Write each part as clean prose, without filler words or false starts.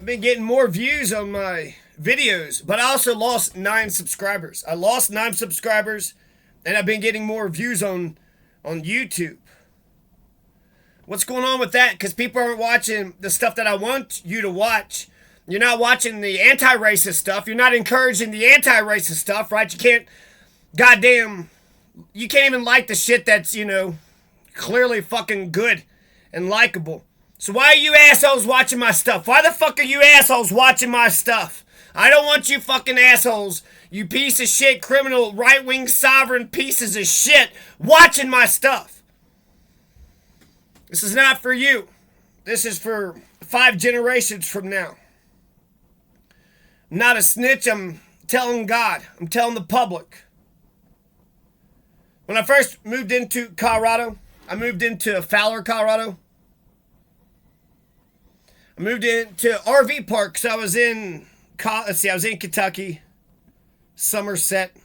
I've been getting more views on my videos, but I also lost 9 subscribers. I lost 9 subscribers, and I've been getting more views on YouTube. What's going on with that? Because people aren't watching the stuff that I want you to watch. You're not watching the anti-racist stuff. You're not encouraging the anti-racist stuff, right? You can't, goddamn, you can't even like the shit that's, clearly fucking good and likable. So why are you assholes watching my stuff? Why the fuck are you assholes watching my stuff? I don't want you fucking assholes, you piece of shit, criminal, right-wing, sovereign pieces of shit, watching my stuff. This is not for you. This is for 5 generations from now. I'm not a snitch. I'm telling God. I'm telling the public. When I first moved into Colorado, I moved into Fowler, Colorado. I moved into RV park because I was in, I was in Kentucky, Somerset.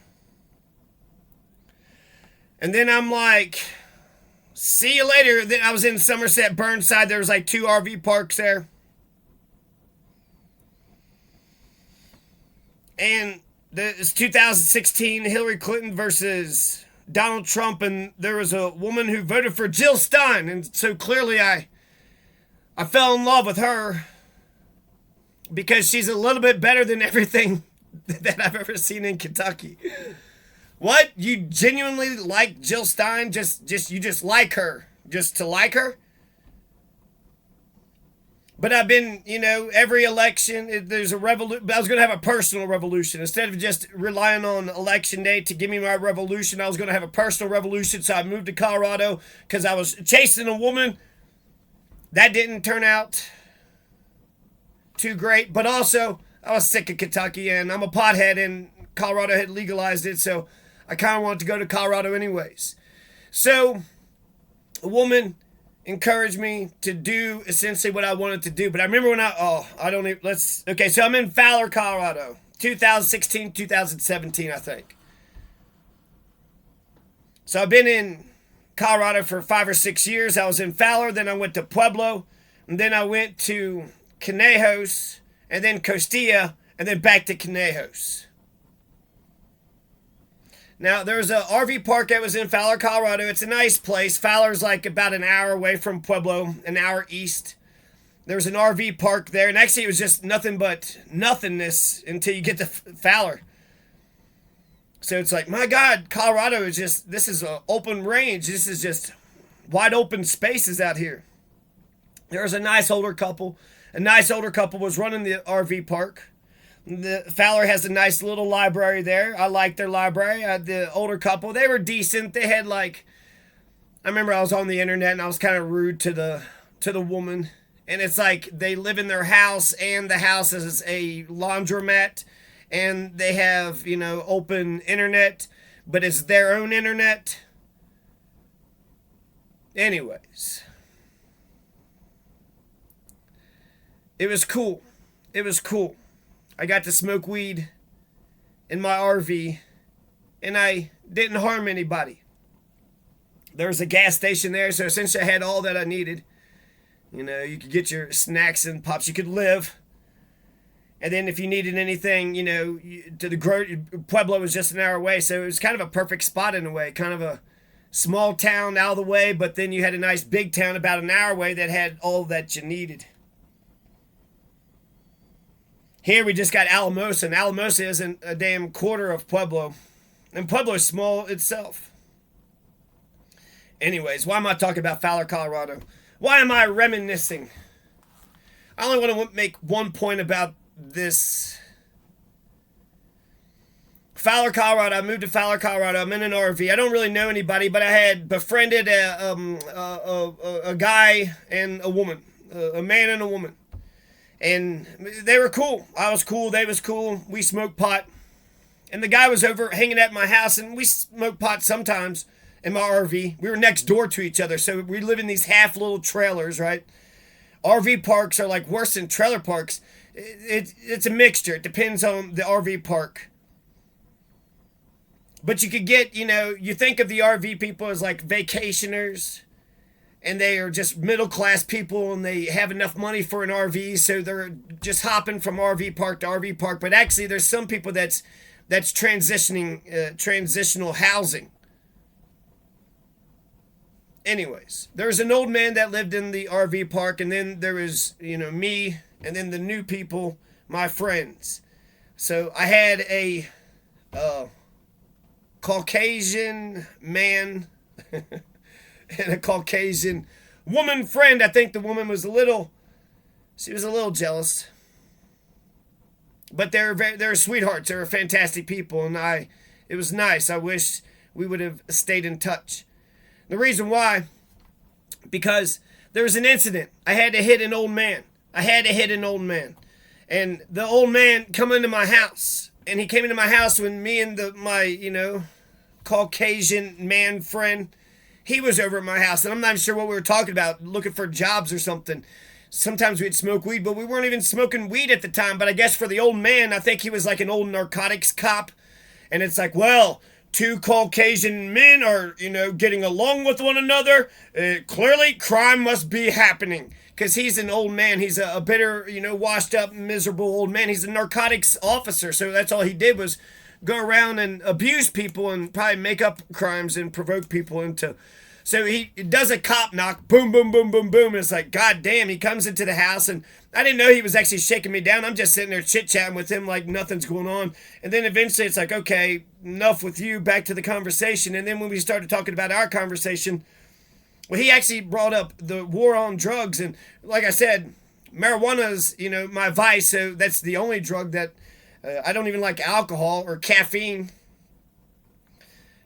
And then I'm like, see you later. Then I was in Somerset, Burnside. There was like 2 RV parks there. And it's 2016, Hillary Clinton versus Donald Trump, and there was a woman who voted for Jill Stein, and so clearly I fell in love with her because she's a little bit better than everything that I've ever seen in Kentucky. What? You genuinely like Jill Stein? You just like her? Just to like her? But I've been, every election, there's a revolution. I was going to have a personal revolution. Instead of just relying on election day to give me my revolution, I was going to have a personal revolution. So I moved to Colorado because I was chasing a woman. That didn't turn out too great. But also, I was sick of Kentucky, and I'm a pothead, and Colorado had legalized it. So I kind of wanted to go to Colorado anyways. So a woman encouraged me to do essentially what I wanted to do. But I remember when so I'm in Fowler, Colorado, 2016, 2017, I think. So I've been in Colorado for 5 or 6 years. I was in Fowler, then I went to Pueblo, and then I went to Conejos, and then Costilla, and then back to Conejos. Now, there's a RV park that was in Fowler, Colorado. It's a nice place. Fowler's like about an hour away from Pueblo, an hour east. There's an RV park there, and actually it was just nothing but nothingness until you get to Fowler. So it's like, my God, Colorado is this is an open range. This is just wide open spaces out here. There was a nice older couple. A nice older couple was running the RV park. The Fowler has a nice little library there. I like their library. The older couple, they were decent. They had I remember I was on the internet and I was kind of rude to the woman. And it's like they live in their house and the house is a laundromat and they have, open internet, but it's their own internet. Anyways. It was cool. It was cool. I got to smoke weed in my RV, and I didn't harm anybody. There was a gas station there, so essentially I had all that I needed. You could get your snacks and pops. You could live. And then if you needed anything, to the Pueblo was just an hour away, so it was kind of a perfect spot in a way. Kind of a small town out of the way, but then you had a nice big town about an hour away that had all that you needed. Here we just got Alamosa, and Alamosa isn't a damn quarter of Pueblo. And Pueblo is small itself. Anyways, why am I talking about Fowler, Colorado? Why am I reminiscing? I only want to make one point about this. Fowler, Colorado. I moved to Fowler, Colorado. I'm in an RV. I don't really know anybody, but I had befriended a guy and a woman. A man and a woman. And they were cool. I was cool. They was cool. We smoked pot. And the guy was over hanging at my house, and we smoked pot sometimes in my RV. We were next door to each other, so we live in these half little trailers, right? RV parks are like worse than trailer parks. It's a mixture. It depends on the RV park. But you could get, you think of the RV people as like vacationers. and they are just middle class people, and they have enough money for an RV, so they're just hopping from RV park to RV park. But actually, there's some people that's transitioning transitional housing. Anyways, there was an old man that lived in the RV park, and then there was, me, and then the new people, my friends. So I had a Caucasian man and a Caucasian woman friend. I think the woman was a little jealous. But they're sweethearts. They're fantastic people, and it was nice. I wish we would have stayed in touch. The reason why, because there was an incident. I had to hit an old man. And the old man come into my house. And he came into my house when me and my Caucasian man friend, he was over at my house. And I'm not even sure what we were talking about, looking for jobs or something. Sometimes we'd smoke weed, but we weren't even smoking weed at the time. But I guess for the old man, I think he was like an old narcotics cop. And it's like, well, two Caucasian men are, getting along with one another. Clearly, crime must be happening. Because he's an old man. He's a bitter, washed up, miserable old man. He's a narcotics officer. So that's all he did was go around and abuse people and probably make up crimes and provoke people into... So he does a cop knock, boom, boom, boom, boom, boom. And it's like, God damn, he comes into the house. And I didn't know he was actually shaking me down. I'm just sitting there chit-chatting with him like nothing's going on. And then eventually it's like, okay, enough with you, back to the conversation. And then when we started talking about our conversation, well, he actually brought up the war on drugs. And like I said, marijuana's, my vice. So that's the only drug that I don't even like alcohol or caffeine.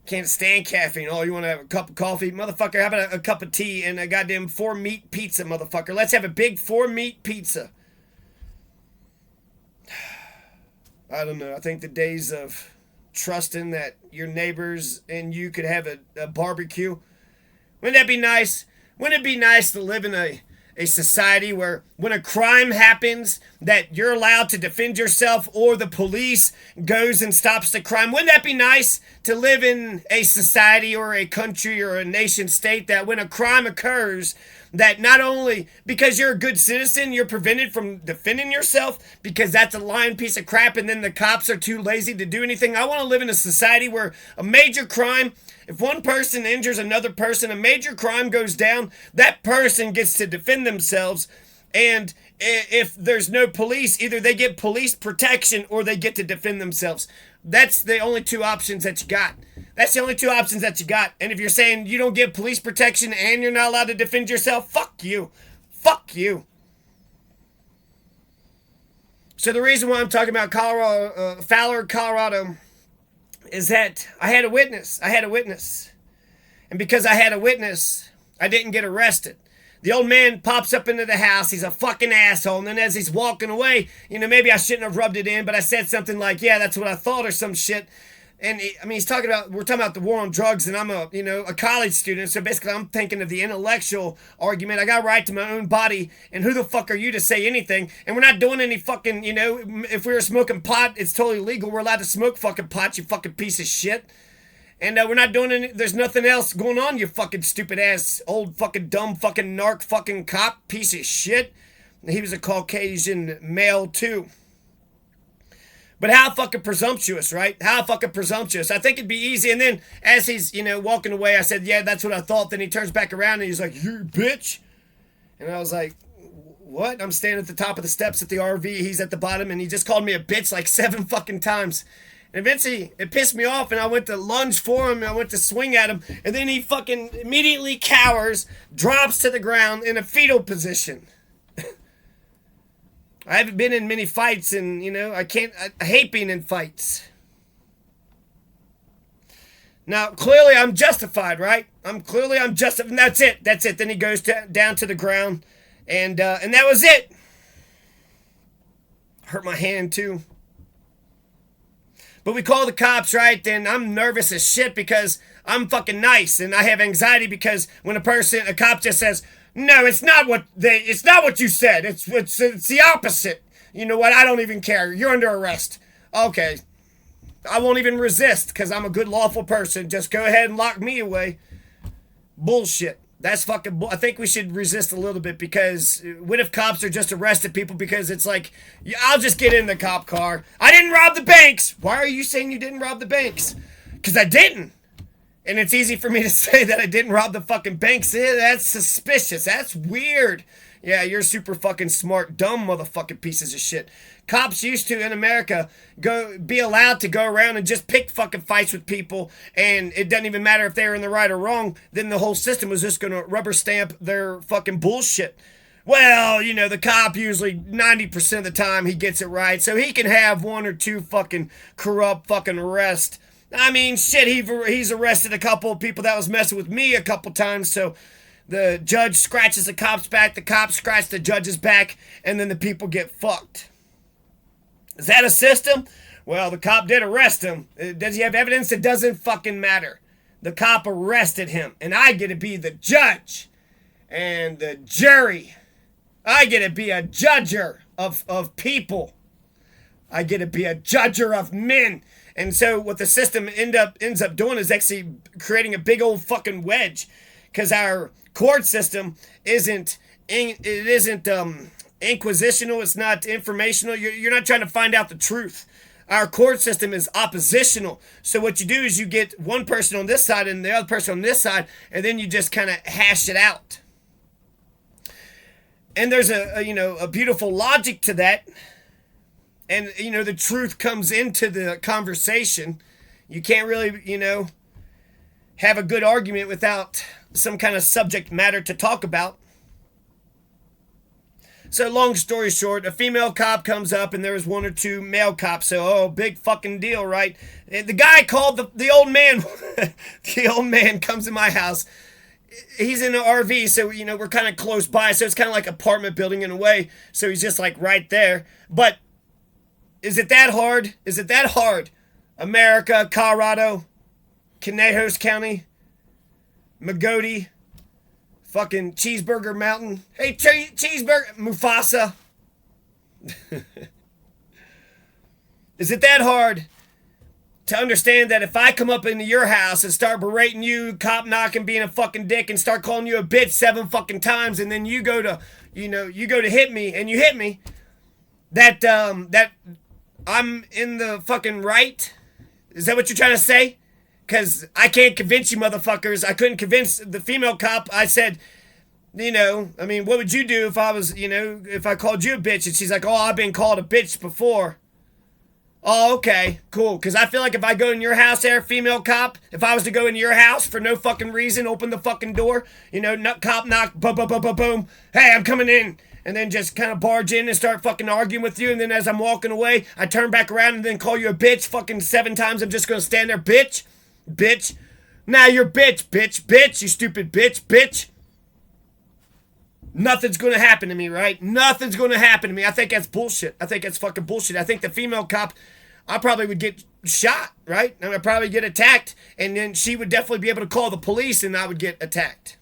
Can't stand caffeine. Oh, you want to have a cup of coffee? Motherfucker, how about a cup of tea and a goddamn 4-meat pizza, motherfucker? Let's have a big 4-meat pizza. I don't know. I think the days of trusting that your neighbors and you could have a barbecue. Wouldn't that be nice? Wouldn't it be nice to live in a society where when a crime happens that you're allowed to defend yourself or the police goes and stops the crime? Wouldn't that be nice to live in a society or a country or a nation state that when a crime occurs that not only because you're a good citizen you're prevented from defending yourself because that's a lying piece of crap and then the cops are too lazy to do anything? I want to live in a society where a major crime, if one person injures another person, a major crime goes down, that person gets to defend themselves. And if there's no police, either they get police protection or they get to defend themselves. That's the only two options that you got. And if you're saying you don't get police protection and you're not allowed to defend yourself, fuck you. Fuck you. So the reason why I'm talking about Colorado, Fowler, Colorado, is that I had a witness. And because I had a witness, I didn't get arrested. The old man pops up into the house. He's a fucking asshole. And then as he's walking away, maybe I shouldn't have rubbed it in, but I said something like, yeah, that's what I thought or some shit. And we're talking about the war on drugs, and I'm a college student. So basically I'm thinking of the intellectual argument. I got a right to my own body. And who the fuck are you to say anything? And we're not doing any fucking, if we were smoking pot, it's totally legal. We're allowed to smoke fucking pot, you fucking piece of shit. And we're not doing any, there's nothing else going on, you fucking stupid ass, old fucking dumb fucking narc fucking cop, piece of shit. And he was a Caucasian male too. But how fucking presumptuous, right? How fucking presumptuous. I think it'd be easy. And then as he's, walking away, I said, yeah, that's what I thought. Then he turns back around and he's like, you bitch. And I was like, what? I'm standing at the top of the steps at the RV. He's at the bottom and he just called me a bitch like 7 fucking times. And eventually, it pissed me off, and I went to lunge for him, and I went to swing at him, and then he fucking immediately cowers, drops to the ground in a fetal position. I haven't been in many fights, and, I hate being in fights. Now, clearly I'm justified, right? I'm justified, and that's it. Then he goes down to the ground, and that was it. Hurt my hand, too. But we call the cops, right? And I'm nervous as shit because I'm fucking nice and I have anxiety because when a cop just says, no, it's not what you said. It's the opposite. You know what? I don't even care. You're under arrest. Okay. I won't even resist because I'm a good lawful person. Just go ahead and lock me away. Bullshit. That's fucking I think we should resist a little bit, because what if cops are just arrested people because it's like, yeah, I'll just get in the cop car. I didn't rob the banks. Why are you saying you didn't rob the banks? Because I didn't. And it's easy for me to say that I didn't rob the fucking banks. That's suspicious. That's weird. Yeah, you're super fucking smart, dumb motherfucking pieces of shit. Cops used to, in America, be allowed to go around and just pick fucking fights with people, and it doesn't even matter if they were in the right or wrong. Then the whole system was just gonna rubber stamp their fucking bullshit. Well, you know, the cop usually 90% of the time he gets it right, so he can have one or two fucking corrupt fucking arrests. I mean, shit, he's arrested a couple of people that was messing with me a couple times, so the judge scratches the cop's back, the cop scratches the judge's back, and then the people get fucked. Is that a system? Well, the cop did arrest him. Does he have evidence? It doesn't fucking matter. The cop arrested him, and I get to be the judge and the jury. I get to be a judger of people. I get to be a judger of men. And so what the system ends up doing is actually creating a big old fucking wedge, because our court system isn't inquisitional. It's not informational. You're not trying to find out the truth. Our court system is oppositional. So what you do is you get one person on this side and the other person on this side, and then you just kind of hash it out. And there's a beautiful logic to that. And, the truth comes into the conversation. You can't really, have a good argument without some kind of subject matter to talk about. So long story short, a female cop comes up and there was one or two male cops. So, big fucking deal, right? And the guy called the old man. The old man comes to my house. He's in an RV, so, we're kind of close by. So it's kind of like an apartment building in a way. So he's just like right there. But is it that hard? Is it that hard? America, Colorado, Conejos County, Magoti, fucking Cheeseburger Mountain. Hey, Cheeseburger, Mufasa. Is it that hard to understand that if I come up into your house and start berating you, cop knocking, being a fucking dick, and start calling you a bitch 7 fucking times, and then you go to hit me and you hit me, that I'm in the fucking right? Is that what you're trying to say? Because I can't convince you motherfuckers. I couldn't convince the female cop. I said, what would you do if I was, if I called you a bitch? And she's like, oh, I've been called a bitch before. Oh, okay, cool. Because I feel like if I go in your house there, female cop, if I was to go in your house for no fucking reason, open the fucking door, cop knock, boom, boom, boom, boom, boom. Hey, I'm coming in. And then just kind of barge in and start fucking arguing with you. And then as I'm walking away, I turn back around and then call you a bitch fucking 7 times. I'm just going to stand there, bitch. Bitch. Now you're bitch, bitch, bitch. You stupid bitch, bitch. Nothing's going to happen to me, right? Nothing's going to happen to me. I think that's bullshit. I think that's fucking bullshit. I think the female cop, I probably would get shot, right? And I'd probably get attacked. And then she would definitely be able to call the police and I would get attacked.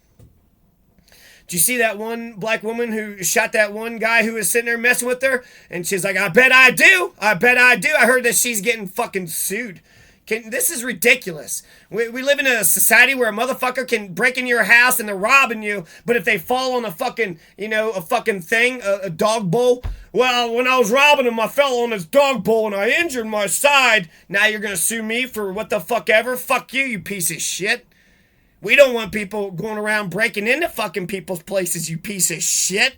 Did you see that one black woman who shot that one guy who was sitting there messing with her? And she's like, I bet I do. I bet I do. I heard that she's getting fucking sued. This is ridiculous. We live in a society where a motherfucker can break into your house and they're robbing you, but if they fall on a fucking, a fucking thing, a dog bowl, well, when I was robbing him, I fell on his dog bowl and I injured my side. Now you're going to sue me for what the fuck ever? Fuck you, you piece of shit. We don't want people going around breaking into fucking people's places, you piece of shit.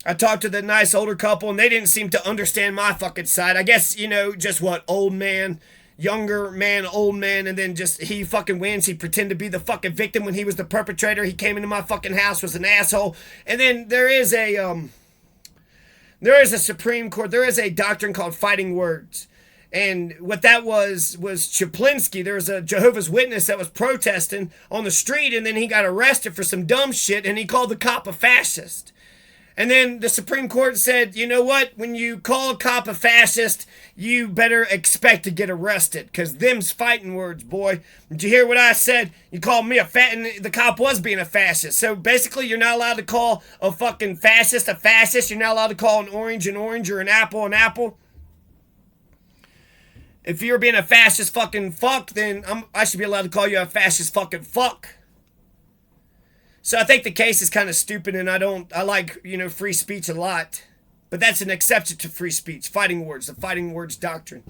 I talked to the nice older couple and they didn't seem to understand my fucking side. I guess, just what, old man, younger man, old man, and then just he fucking wins. He pretended to be the fucking victim when he was the perpetrator. He came into my fucking house, was an asshole. And then there is a Supreme Court, there is a doctrine called fighting words. And what that was Chaplinsky. There was a Jehovah's Witness that was protesting on the street, and then he got arrested for some dumb shit, and he called the cop a fascist. And then the Supreme Court said, you know what? When you call a cop a fascist, you better expect to get arrested, because them's fighting words, boy. Did you hear what I said? You called me and the cop was being a fascist. So basically, you're not allowed to call a fucking fascist a fascist. You're not allowed to call an orange or an apple an apple. If you're being a fascist fucking fuck, then I should be allowed to call you a fascist fucking fuck. So I think the case is kind of stupid, and I like, free speech a lot. But that's an exception to free speech. Fighting words, the fighting words doctrine.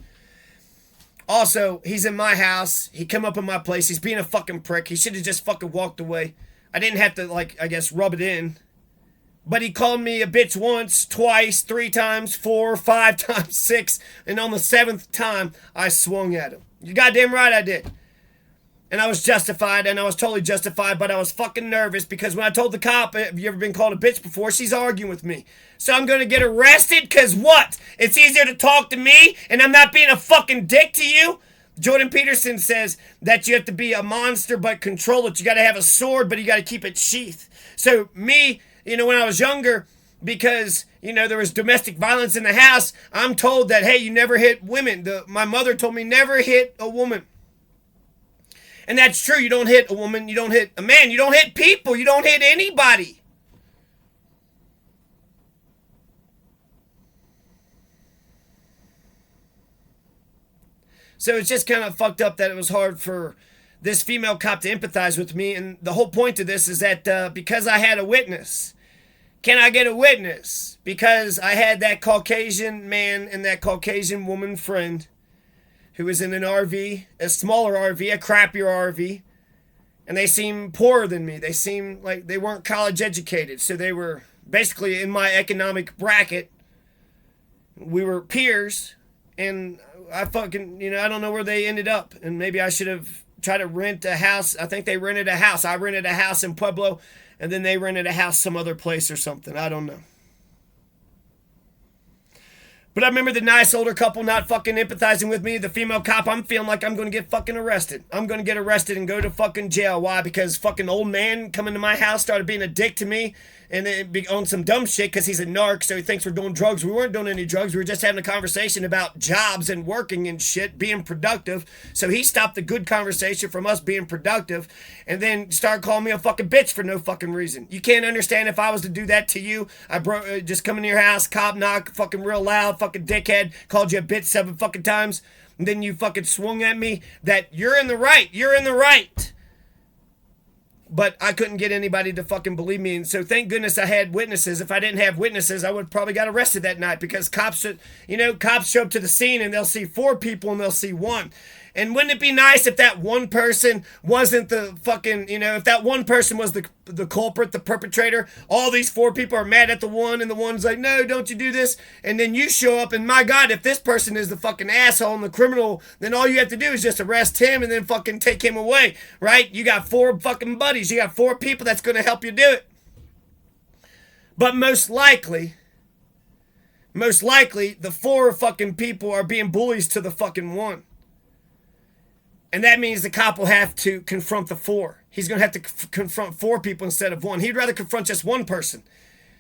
Also, he's in my house. He come up in my place. He's being a fucking prick. He should have just fucking walked away. I didn't have to, I guess, rub it in. But he called me a bitch once, twice, 3 times, 4, 5 times, 6. And on the 7th time, I swung at him. You're goddamn right I did. And I was justified, and I was totally justified, but I was fucking nervous because when I told the cop, have you ever been called a bitch before? She's arguing with me. So I'm going to get arrested because what? It's easier to talk to me, and I'm not being a fucking dick to you? Jordan Peterson says that you have to be a monster but control it. You got to have a sword, but you got to keep it sheathed. So me, when I was younger, because, there was domestic violence in the house, I'm told that, hey, you never hit women. My mother told me never hit a woman. And that's true. You don't hit a woman. You don't hit a man. You don't hit people. You don't hit anybody. So it's just kind of fucked up that it was hard for this female cop to empathize with me. And the whole point of this is that because I had a witness, can I get a witness? Because I had that Caucasian man and that Caucasian woman friend who was in an RV, a smaller RV, a crappier RV, and they seemed poorer than me. They seemed like they weren't college educated, so they were basically in my economic bracket. We were peers, and I fucking, I don't know where they ended up, and maybe I should have tried to rent a house. I think they rented a house. I rented a house in Pueblo, and then they rented a house some other place or something. I don't know. But I remember the nice older couple not fucking empathizing with me. The female cop, I'm feeling like I'm going to get fucking arrested. I'm going to get arrested and go to fucking jail. Why? Because fucking old man coming to my house started being a dick to me and then on some dumb shit because he's a narc, so he thinks we're doing drugs. We weren't doing any drugs. We were just having a conversation about jobs and working and shit, being productive. So he stopped the good conversation from us being productive and then started calling me a fucking bitch for no fucking reason. You can't understand if I was to do that to you. Just come into your house, cop knock, fucking real loud, fucking dickhead, called you a bitch 7 fucking times, and then you fucking swung at me, that you're in the right. You're in the right. But I couldn't get anybody to fucking believe me. And so thank goodness I had witnesses. If I didn't have witnesses, I would probably got arrested that night because cops show up to the scene and they'll see 4 people and they'll see 1. And wouldn't it be nice if that one person wasn't the fucking, if that one person was the culprit, the perpetrator, all these 4 people are mad at the one and the one's like, no, don't you do this. And then you show up and my God, if this person is the fucking asshole and the criminal, then all you have to do is just arrest him and then fucking take him away, right? You got 4 fucking buddies. You got 4 people that's going to help you do it. But most likely, the 4 fucking people are being bullies to the fucking 1. And that means the cop will have to confront the 4. He's going to have to confront 4 people instead of 1. He'd rather confront just 1 person.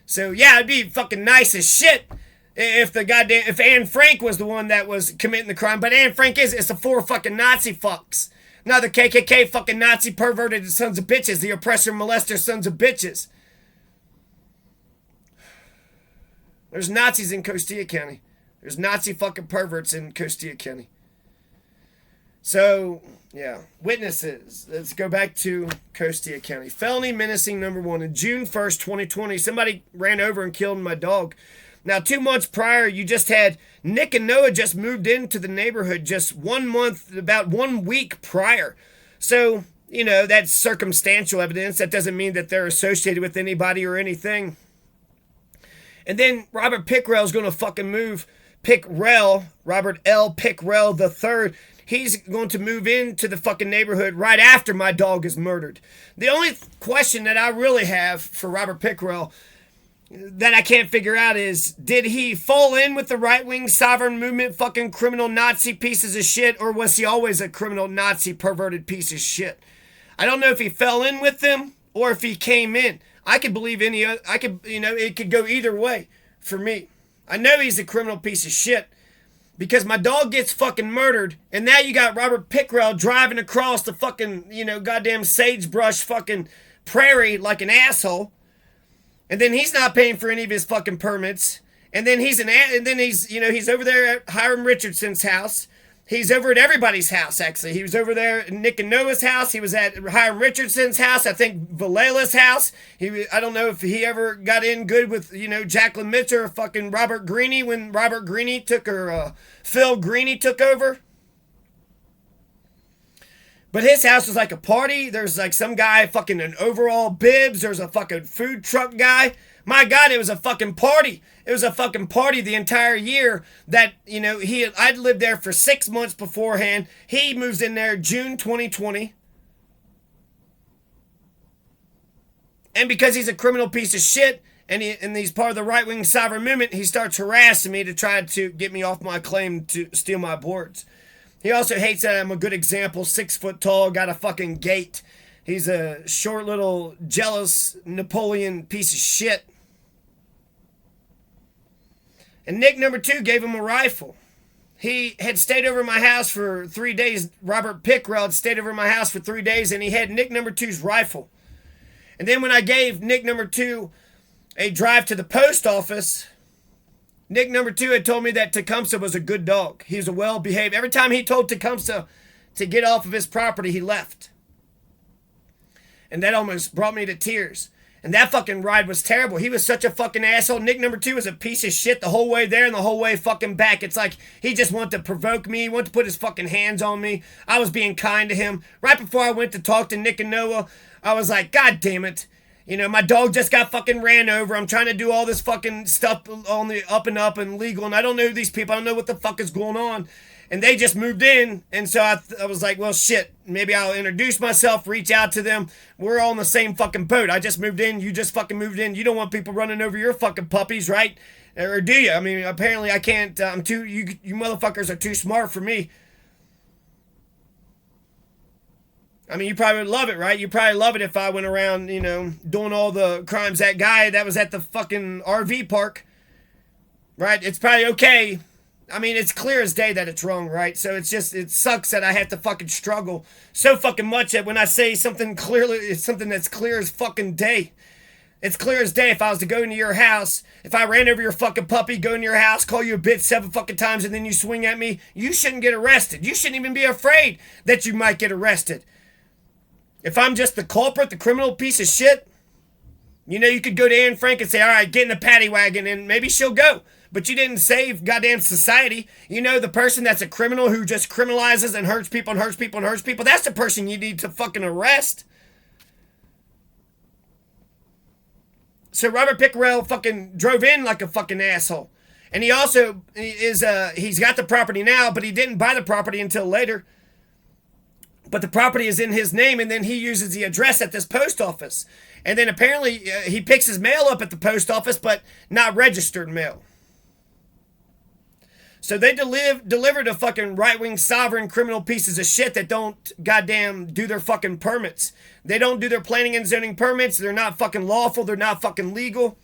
So, yeah, it'd be fucking nice as shit if Anne Frank was the one that was committing the crime. But Anne Frank it's the 4 fucking Nazi fucks. Now the KKK fucking Nazi perverted sons of bitches. The oppressor molester sons of bitches. There's Nazis in Costilla County. There's Nazi fucking perverts in Costilla County. So, yeah, witnesses. Let's go back to Costilla County. Felony menacing number 1. On June 1st, 2020, somebody ran over and killed my dog. Now, 2 months prior, you just had Nick and Noah just moved into the neighborhood just 1 month, about 1 week prior. So, that's circumstantial evidence. That doesn't mean that they're associated with anybody or anything. And then Robert Pickrell's going to fucking move. Robert L. Pickrell III. He's going to move into the fucking neighborhood right after my dog is murdered. The only question that I really have for Robert Pickrell that I can't figure out is, did he fall in with the right-wing sovereign movement fucking criminal Nazi pieces of shit, or was he always a criminal Nazi perverted piece of shit? I don't know if he fell in with them or if he came in. I could believe it could go either way for me. I know he's a criminal piece of shit. Because my dog gets fucking murdered, and now you got Robert Pickrell driving across the fucking, goddamn sagebrush fucking prairie like an asshole. And then he's not paying for any of his fucking permits. And then he's over there at Hiram Richardson's house. He's over at everybody's house, actually. He was over there at Nick and Noah's house. He was at Hiram Richardson's house. I think Valela's house. I don't know if he ever got in good with, Jacqueline Mitchell or fucking Robert Greene when Robert Greene Phil Greene took over. But his house was like a party. There's like some guy fucking in overall bibs. There's a fucking food truck guy. My God, it was a fucking party. It was a fucking party the entire year that, I'd lived there for 6 months beforehand. He moves in there June 2020. And because he's a criminal piece of shit and he's part of the right-wing sovereign movement, he starts harassing me to try to get me off my claim to steal my boards. He also hates that I'm a good example, 6 foot tall, got a fucking gait. He's a short little jealous Napoleon piece of shit. And Nick number 2 gave him a rifle. He had stayed over my house for 3 days. Robert Pickrell had stayed over my house for 3 days, and he had Nick number 2's rifle. And then when I gave Nick number 2 a drive to the post office, Nick number 2 had told me that Tecumseh was a good dog. He was a well-behaved. Every time he told Tecumseh to get off of his property, he left. And that almost brought me to tears. And that fucking ride was terrible. He was such a fucking asshole. Nick number 2 was a piece of shit the whole way there and the whole way fucking back. It's like he just wanted to provoke me. He wanted to put his fucking hands on me. I was being kind to him. Right before I went to talk to Nick and Noah, I was like, God damn it. My dog just got fucking ran over. I'm trying to do all this fucking stuff on the up and up and legal, and I don't know these people. I don't know what the fuck is going on. And they just moved in, and so I was like, well, shit, maybe I'll introduce myself, reach out to them. We're all in the same fucking boat. I just moved in. You just fucking moved in. You don't want people running over your fucking puppies, right? Or do you? I mean, apparently I can't. You motherfuckers are too smart for me. I mean, you probably would love it, right? You probably love it if I went around, doing all the crimes that guy that was at the fucking RV park, right? It's probably okay. I mean, it's clear as day that it's wrong, right? So it sucks that I have to fucking struggle so fucking much that when I say something clearly, it's something that's clear as fucking day. It's clear as day if I was to go into your house, if I ran over your fucking puppy, go into your house, call you a bitch 7 fucking times, and then you swing at me, you shouldn't get arrested. You shouldn't even be afraid that you might get arrested. If I'm just the culprit, the criminal piece of shit, you could go to Anne Frank and say, all right, get in the paddy wagon, and maybe she'll go. But you didn't save goddamn society. The person that's a criminal who just criminalizes and hurts people and hurts people and hurts people, that's the person you need to fucking arrest. So Robert Pickrell fucking drove in like a fucking asshole. And he also he's got the property now, but he didn't buy the property until later. But the property is in his name, and then he uses the address at this post office. And then apparently he picks his mail up at the post office, but not registered mail. So they delivered a fucking right-wing sovereign criminal pieces of shit that don't goddamn do their fucking permits. They don't do their planning and zoning permits. They're not fucking lawful. They're not fucking legal.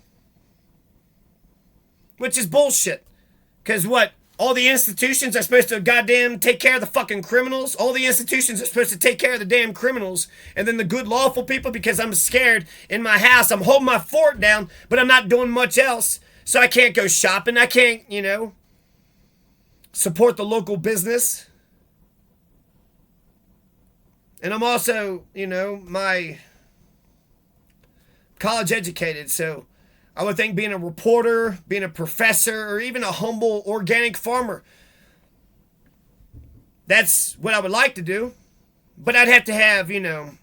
Which is bullshit. Because what? All the institutions are supposed to goddamn take care of the fucking criminals. All the institutions are supposed to take care of the damn criminals. And then the good lawful people, because I'm scared in my house, I'm holding my fort down, but I'm not doing much else. So I can't go shopping. I can't, support the local business. And I'm also, my college educated, so I would think being a reporter, being a professor, or even a humble organic farmer, that's what I would like to do. But I'd have to have,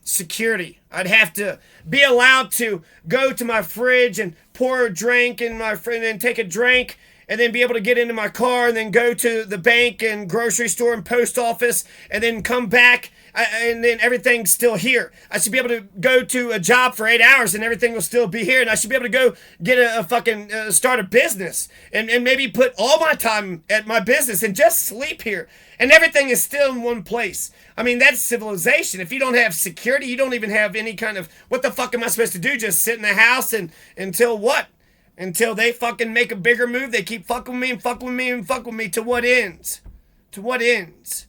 security. I'd have to be allowed to go to my fridge and pour a drink in my fridge and take a drink, and then be able to get into my car and then go to the bank and grocery store and post office and then come back and then everything's still here. I should be able to go to a job for 8 hours and everything will still be here. And I should be able to go get a fucking start a business and maybe put all my time at my business and just sleep here. And everything is still in one place. I mean, that's civilization. If you don't have security, you don't even have any kind of, what the fuck am I supposed to do? Just sit in the house and until what? Until they fucking make a bigger move, they keep fucking with me and fucking with me and fucking with me to what ends? To what ends?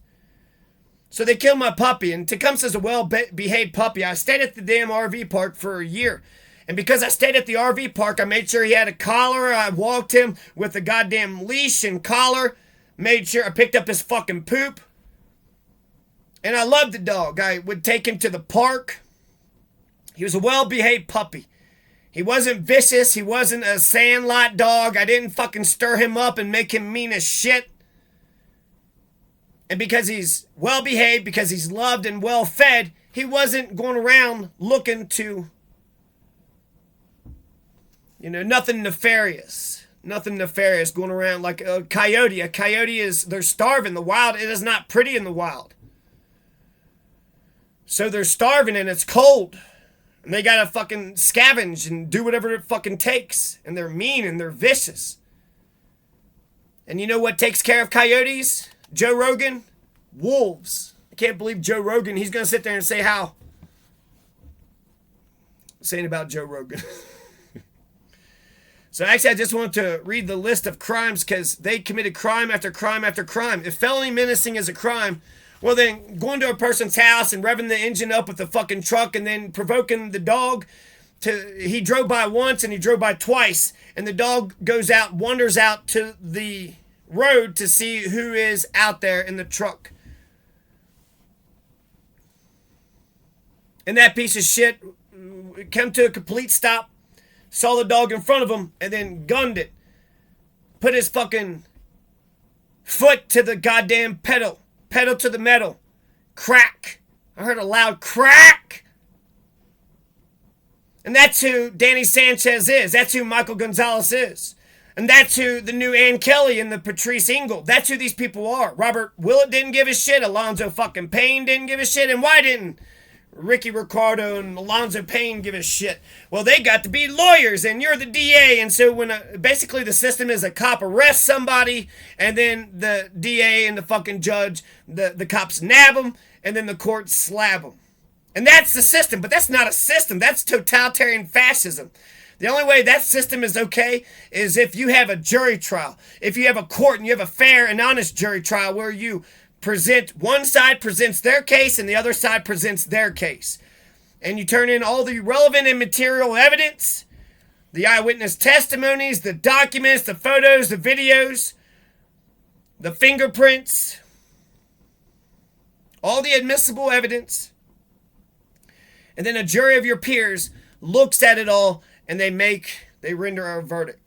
So they killed my puppy, and Tecumseh's a well-behaved puppy. I stayed at the damn RV park for a year. And because I stayed at the RV park, I made sure he had a collar. I walked him with a goddamn leash and collar. Made sure I picked up his fucking poop. And I loved the dog. I would take him to the park. He was a well-behaved puppy. He wasn't vicious. He wasn't a sandlot dog. I didn't fucking stir him up and make him mean as shit. And because he's well-behaved, because he's loved and well-fed, he wasn't going around looking to, nothing nefarious. Nothing nefarious going around like a coyote. A coyote they're starving. The wild, it is not pretty in the wild. So they're starving and it's cold. And they gotta fucking scavenge and do whatever it fucking takes. And they're mean and they're vicious. And you know what takes care of coyotes? Joe Rogan? Wolves. I can't believe Joe Rogan, he's gonna sit there and say how. Saying about Joe Rogan. So actually I just want to read the list of crimes because they committed crime after crime after crime. If felony menacing is a crime, well then going to a person's house and revving the engine up with the fucking truck and then provoking the dog he drove by once and he drove by twice and the dog wanders out to the road to see who is out there in the truck. And that piece of shit came to a complete stop, saw the dog in front of him, and then gunned it. Put his fucking foot to the goddamn pedal to the metal. Crack. I heard a loud crack. And that's who Danny Sanchez is. That's who Michael Gonzalez is. And that's who the new Ann Kelly and the Patrice Engel. That's who these people are. Robert Willett didn't give a shit. Alonzo fucking Payne didn't give a shit. And why didn't Ricky Ricardo and Alonzo Payne give a shit? Well, they got to be lawyers, and you're the DA, and so when basically the system is a cop arrests somebody, and then the DA and the fucking judge, the cops nab them, and then the courts slap them. And that's the system, but that's not a system. That's totalitarian fascism. The only way that system is okay is if you have a jury trial. If you have a court and you have a fair and honest jury trial where you one side presents their case and the other side presents their case. And you turn in all the relevant and material evidence, the eyewitness testimonies, the documents, the photos, the videos, the fingerprints, all the admissible evidence. And then a jury of your peers looks at it all and they render a verdict.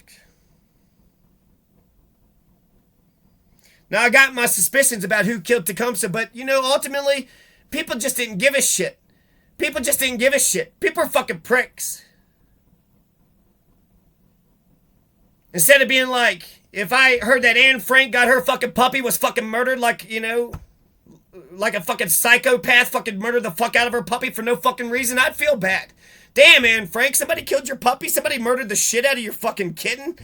Now, I got my suspicions about who killed Tecumseh, but, ultimately, people just didn't give a shit. People just didn't give a shit. People are fucking pricks. Instead of being like, if I heard that Anne Frank got her fucking puppy was fucking murdered like a fucking psychopath fucking murdered the fuck out of her puppy for no fucking reason, I'd feel bad. Damn, Anne Frank, somebody killed your puppy? Somebody murdered the shit out of your fucking kitten?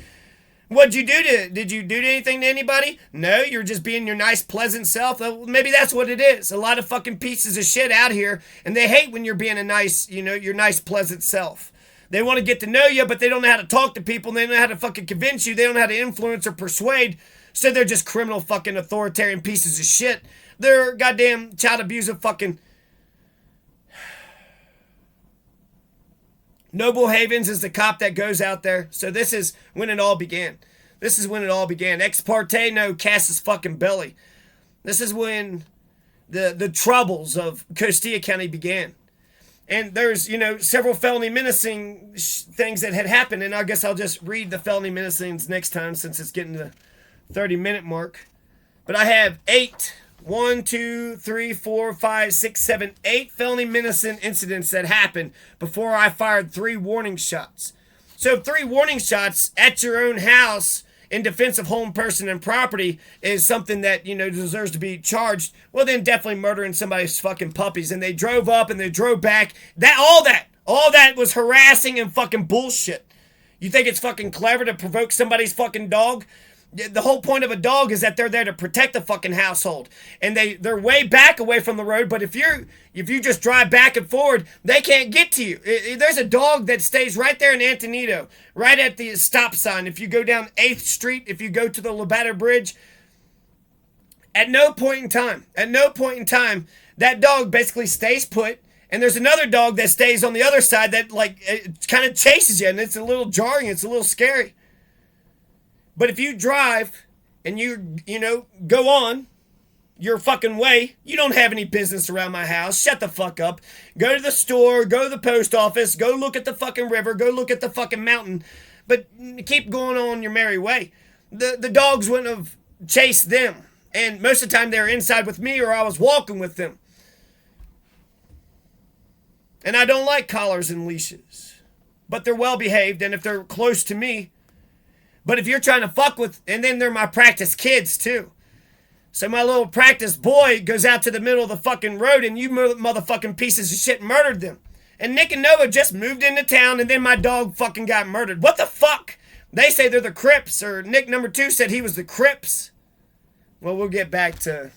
Did you do anything to anybody? No, you're just being your nice, pleasant self. Maybe that's what it is. A lot of fucking pieces of shit out here, and they hate when you're being a nice, your nice, pleasant self. They want to get to know you, but they don't know how to talk to people, and they don't know how to fucking convince you. They don't know how to influence or persuade, so they're just criminal fucking authoritarian pieces of shit. They're goddamn child abusive fucking... Noble Havens is the cop that goes out there. So this is when it all began. Ex parte, no, Cass's fucking belly. This is when the troubles of Costilla County began. And there's, several felony menacing things that had happened. And I guess I'll just read the felony menacings next time since it's getting to the 30-minute mark. But I have 8 felony menacing incidents that happened before I fired 3 warning shots. So 3 warning shots at your own house in defense of home, person, and property is something that, deserves to be charged. Well, then definitely murdering somebody's fucking puppies. And they drove up and they drove back. All that was harassing and fucking bullshit. You think it's fucking clever to provoke somebody's fucking dog? The whole point of a dog is that they're there to protect the fucking household. And they're way back away from the road, but if you just drive back and forward, they can't get to you. There's a dog that stays right there in Antonito, right at the stop sign. If you go down 8th Street, if you go to the Labatt Bridge, at no point in time, that dog basically stays put. And there's another dog that stays on the other side that kind of chases you, and it's a little jarring, it's a little scary. But if you drive and go on your fucking way. You don't have any business around my house. Shut the fuck up. Go to the store, go to the post office, go look at the fucking river, go look at the fucking mountain, but keep going on your merry way. The dogs wouldn't have chased them, and most of the time they were inside with me or I was walking with them. And I don't like collars and leashes, but they're well behaved, and if they're close to me. But if you're trying to fuck with, and then they're my practice kids too. So my little practice boy goes out to the middle of the fucking road, and you motherfucking pieces of shit murdered them. And Nick and Nova just moved into town, and then my dog fucking got murdered. What the fuck? They say they're the Crips, or Nick number 2 said he was the Crips. Well, let's get back to